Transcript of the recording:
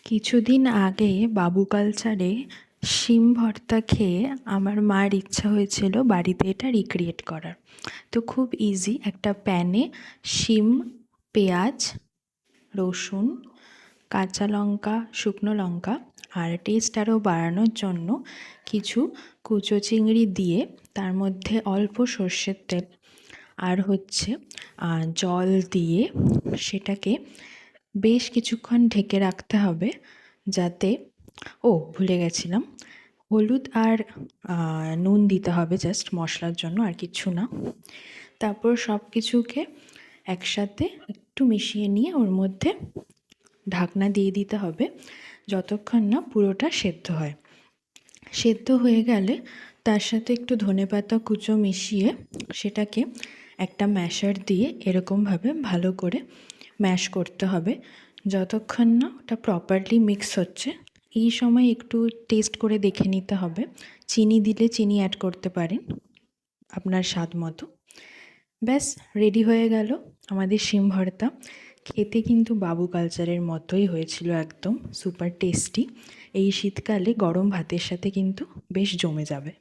কিছুদিন আগে বাবু কালচারে শিম ভর্তা খেয়ে আমার মার ইচ্ছা হয়েছিল বাড়িতে এটা রিক্রিয়েট করার। তো খুব ইজি, একটা প্যানে শিম, পেঁয়াজ, রসুন, কাঁচা লঙ্কা, শুকনো লঙ্কা আর টেস্ট আরও বাড়ানোর জন্য কিছু কুচো চিংড়ি দিয়ে তার মধ্যে অল্প সর্ষের তেল আর জল দিয়ে সেটাকে বেশ কিছুক্ষণ ঢেকে রাখতে হবে, যাতে ভুলে গেছিলাম, হলুদ আর নুন দিতে হবে জাস্ট মশলার জন্য, আর কিচ্ছু না। তারপর সব কিছুকে একসাথে একটু মিশিয়ে নিয়ে ওর মধ্যে ঢাকনা দিয়ে দিতে হবে যতক্ষণ না পুরোটা সেদ্ধ হয়। সেদ্ধ হয়ে গেলে তার সাথে একটু ধনেপাতা কুচো মিশিয়ে সেটাকে একটা ম্যাশার দিয়ে এরকমভাবে ভালো করে ম্যাশ করতে হবে যতক্ষণ না ওটা প্রপারলি মিক্স হচ্ছে। এই সময় একটু টেস্ট করে দেখে নিতে হবে, চিনি দিলে চিনি অ্যাড করতে পারেন আপনার স্বাদ মতো। ব্যাস, রেডি হয়ে গেল আমাদের শিম ভর্তা। খেতে কিন্তু বাবু কালচারের মতোই হয়েছিল, একদম সুপার টেস্টি। এই শীতকালে গরম ভাতের সাথে কিন্তু বেশ জমে যাবে।